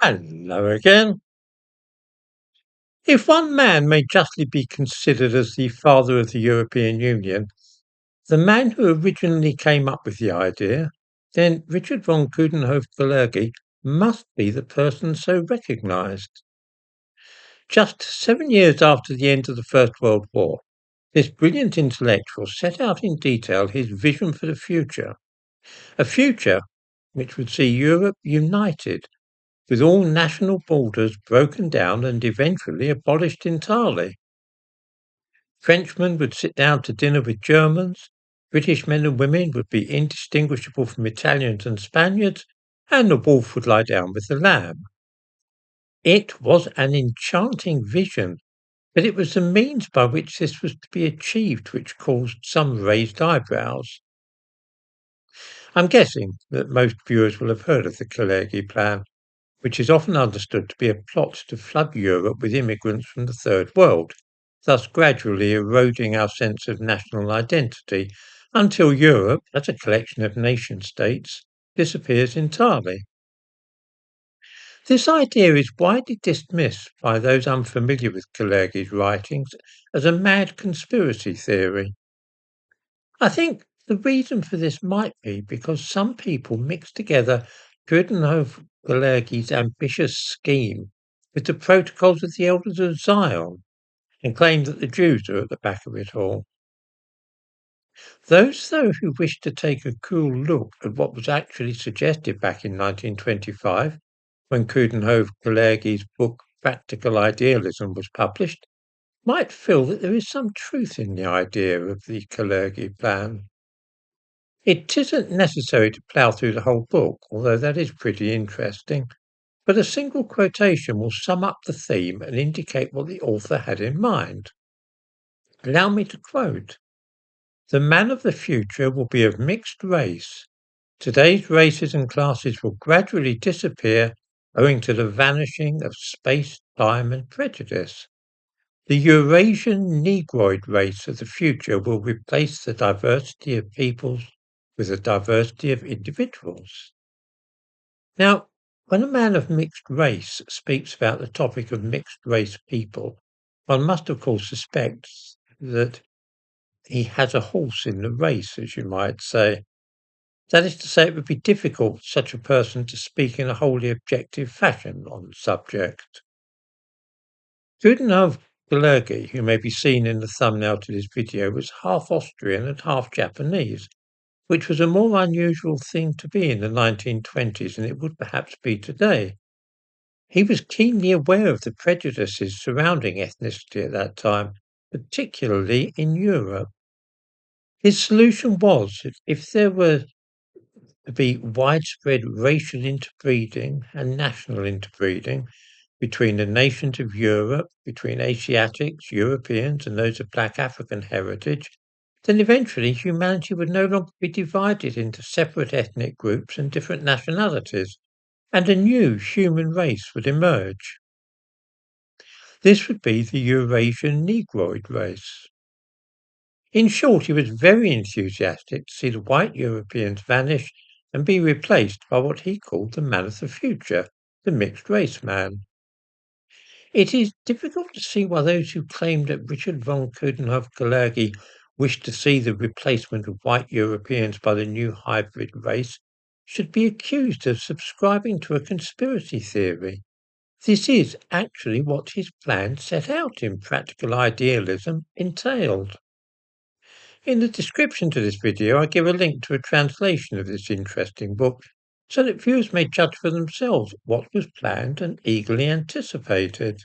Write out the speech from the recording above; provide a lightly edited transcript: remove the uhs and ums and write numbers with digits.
Hello again. If one man may justly be considered as the father of the European Union, the man who originally came up with the idea, then Richard von Coudenhove-Kalergi must be the person so recognised. Just 7 years after the end of the First World War, this brilliant intellectual set out in detail his vision for the future, a future which would see Europe united, with all national borders broken down and eventually abolished entirely. Frenchmen would sit down to dinner with Germans, British men and women would be indistinguishable from Italians and Spaniards, and the wolf would lie down with the lamb. It was an enchanting vision, but it was the means by which this was to be achieved which caused some raised eyebrows. I'm guessing that most viewers will have heard of the Kalergi Plan, which is often understood to be a plot to flood Europe with immigrants from the Third World, thus gradually eroding our sense of national identity until Europe, as a collection of nation-states, disappears entirely. This idea is widely dismissed by those unfamiliar with Kalergi's writings as a mad conspiracy theory. I think the reason for this might be because some people mix together Coudenhove-Kalergi's ambitious scheme with the protocols of the Elders of Zion and claim that the Jews are at the back of it all. Those, though, who wish to take a cool look at what was actually suggested back in 1925, when Coudenhove-Kalergi's book Practical Idealism was published, might feel that there is some truth in the idea of the Kalergi Plan. It isn't necessary to plough through the whole book, although that is pretty interesting, but a single quotation will sum up the theme and indicate what the author had in mind. Allow me to quote: "The man of the future will be of mixed race. Today's races and classes will gradually disappear owing to the vanishing of space, time, and prejudice. The Eurasian-Negroid race of the future will replace the diversity of peoples with a diversity of individuals." Now, when a man of mixed race speaks about the topic of mixed race people, one must of course suspect that he has a horse in the race, as you might say. That is to say, it would be difficult for such a person to speak in a wholly objective fashion on the subject. Coudenhove-Kalergi, who may be seen in the thumbnail to this video, was half Austrian and half Japanese, which was a more unusual thing to be in the 1920s than it would perhaps be today. He was keenly aware of the prejudices surrounding ethnicity at that time, particularly in Europe. His solution was that if there were to be widespread racial interbreeding and national interbreeding between the nations of Europe, between Asiatics, Europeans, and those of black African heritage, then eventually humanity would no longer be divided into separate ethnic groups and different nationalities, and a new human race would emerge. This would be the Eurasian-Negroid race. In short, he was very enthusiastic to see the white Europeans vanish and be replaced by what he called the man of the future, the mixed race man. It is difficult to see why those who claimed that Richard von Coudenhove-Kalergi wished to see the replacement of white Europeans by the new hybrid race should be accused of subscribing to a conspiracy theory. This is actually what his plan set out in Practical Idealism entailed. In the description to this video, I give a link to a translation of this interesting book so that viewers may judge for themselves what was planned and eagerly anticipated.